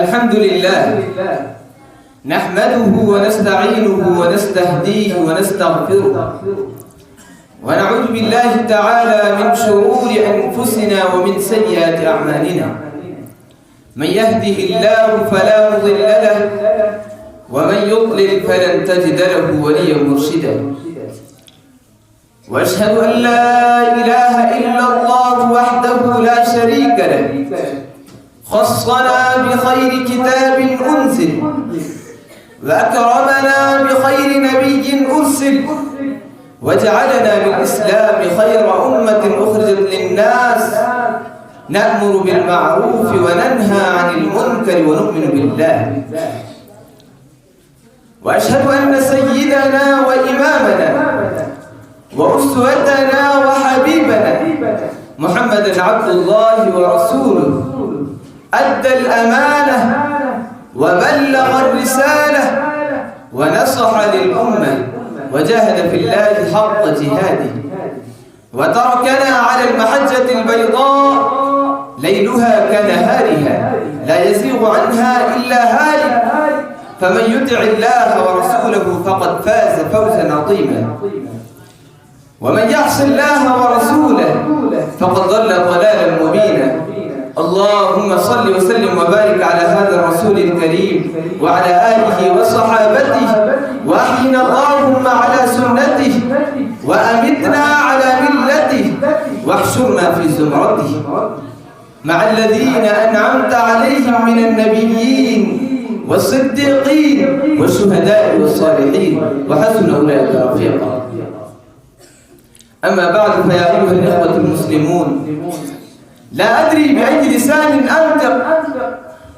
الحمد لله نحمده ونستعينه ونستهديه ونستغفره ونعوذ بالله تعالى من شرور أنفسنا ومن سيئات أعمالنا. من يهده الله فلا مضل له ومن يضلل فلن تجد له وليا مرشدا. وأشهد أن لا إله إلا الله وحده لا شريك له خصنا بخير كتاب أنزل وأكرمنا بخير نبي أرسل وجعلنا بالإسلام خير أمة أخرجت للناس نأمر بالمعروف وننهى عن المنكر ونؤمن بالله. وأشهد أن سيدنا وإمامنا وأسوتنا وحبيبنا محمدًا عبد الله ورسوله أدى الأمانة وبلغ الرسالة ونصح للأمة وجاهد في الله حق جهاده وتركنا على المحجة البيضاء ليلها كنهارها لا يزيغ عنها إلا هالك. فمن يطع الله ورسوله فقد فاز فوزا عظيما ومن يعص الله ورسوله فقد ضل ضلالا مبينا. اللهم صل وسلم وبارك على هذا الرسول الكريم وعلى آله وصحابته وأحينا اللهم على سنته وأمتنا على ملته واحشرنا في زمرته مع الذين أنعمت عليهم من النبيين والصديقين والشهداء والصالحين وحسن أولئك رفيقا. أما بعد فيا أيها الإخوة المسلمون، لا أدري بأي لسان أنطق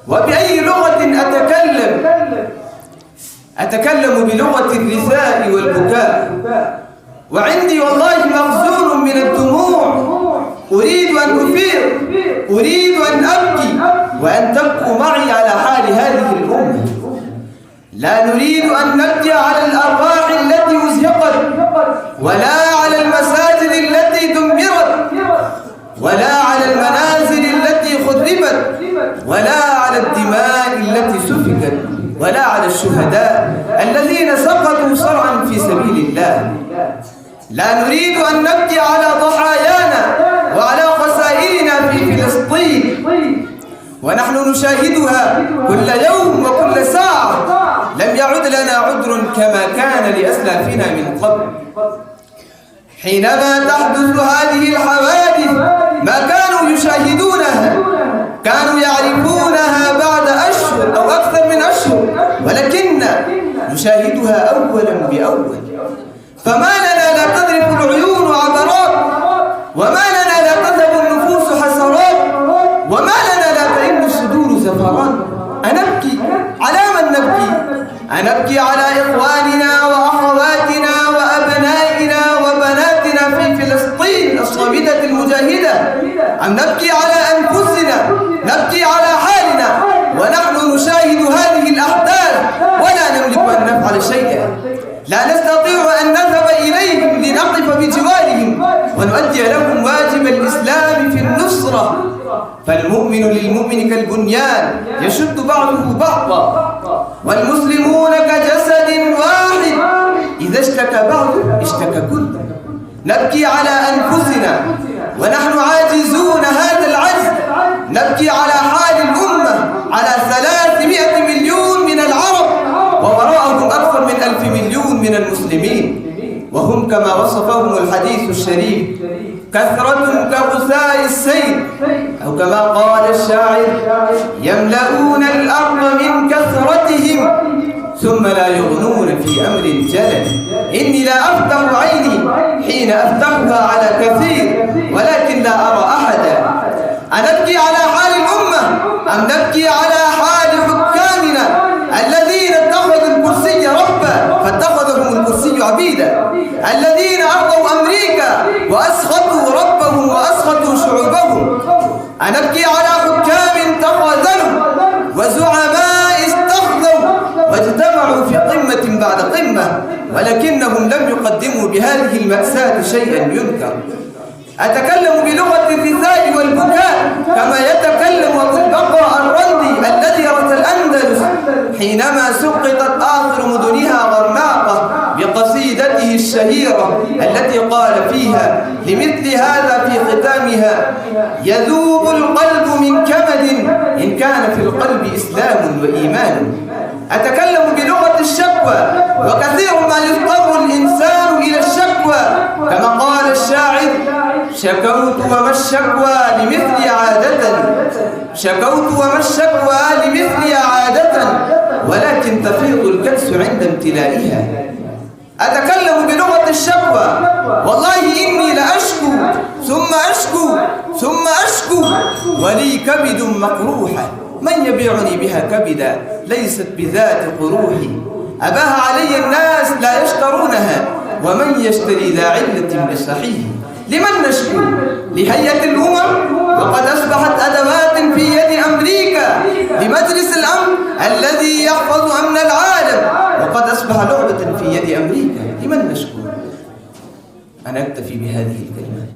وبأي لغة أتكلم بلغة الرثاء والبكاء، وعندي والله مخزون من الدموع أريد أن أفيض، أريد أن أبكي وأن تبكوا معي على حال هذه الأمة. لا نريد أن نبكي على الأرواح التي أزهقت ولا على المساجد التي دمرت ولا على المنازل التي خربت ولا على الدماء التي سفكت ولا على الشهداء الذين سقطوا صرعا في سبيل الله. لا نريد أن نبكي على ضحايانا وعلى خسائرنا في فلسطين ونحن نشاهدها كل يوم وكل ساعة. لم يعد لنا عذر كما كان لأسلافنا من قبل. حينما تحدث هذه الحوادث ما كانوا يشاهدونها، كانوا يعرفونها بعد أشهر أو أكثر من أشهر، ولكن نشاهدها أولا بأول. فما لنا لا تذرف العيون عبرات، وما لنا لا تذهب النفوس حسرات، وما لنا لا تئن الصدور زفرات. أنبكي على من نبكي؟ أنبكي على إخواننا وأخواتنا وأبنائنا وبناتنا في فلسطين الصامدة المجاهدة، أم نبكي على أنفسنا؟ نبكي على حالنا ونحن نشاهد هذه الأحداث ولا نملك أن نفعل شيئا. لا نستطيع أن نذهب إليهم لنقف بجوارهم ونؤدي لهم واجب الإسلام في النصرة. فالمؤمن للمؤمن كالبنيان يشد بعضه بعضا، والمسلمون كجسد واحد إذا اشتكى بعضه اشتكى كله. نبكي على أنفسنا ونحن عاجزون هذا العجز. نبكي على حال الأمة، على 300 مليون من العرب ووراءهم أكثر من 1,000 مليون من المسلمين، وهم كما وصفهم الحديث الشريف كثرة كغثاء السيل، أو كما قال الشاعر يملؤون الأرض من كثرتهم ثم لا يغنون في أمر الجلل. إني لا أفتح عيني حين أفتحها على كثير ولكن لا أرى أحدا. أنبكي على حال الأمة أم نبكي على حال حكامنا الذين اتخذوا الكرسي ربا فاتخذهم الكرسي عبيدا، الذين أرضوا أمريكا وأسخطوا ربهم وأسخطوا شعوبهم. أنبكي على حكام تخاذلوا وزعماء استخذوا واجتمعوا في قمة بعد قمة ولكنهم لم يقدموا بهذه المأساة شيئا ينكر. أتكلم بلغة الرثاء والبكاء كما يتكلم أبو البقاء الرندي الذي رثى الأندلس حينما سقطت آخر مدنها غرناطة بقصيدته الشهيرة التي قال فيها لمثل هذا في ختامها: يذوب القلب من كمد إن كان في القلب إسلام وإيمان. أتكلم بلغة الشكوى، وكثير ما يضطر الإنسان إلى الشكوى كما قال الشاعر: شكوت وما الشكوى لمثل عادة، شكوت وما الشكوى لمثل عادة، ولكن تفيض الكأس عند امتلائها. أتكلم بلغة الشكوى: والله إني لأشكو ثم أشكو ثم أشكو ولي كبد مقروحة، من يبيعني بها كبدا ليست بذات قروحي، أباها علي الناس لا يشترونها، ومن يشتري ذا علة بصحيح. لمن نشكو؟ لهيئة الأمم، وقد أصبحت أدوات في يد أمريكا لمجلس الأمن الذي يحفظ أمن العالم، وقد أصبح لعبة في يد أمريكا. لمن نشكو؟ أنا أكتفي بهذه الكلمات.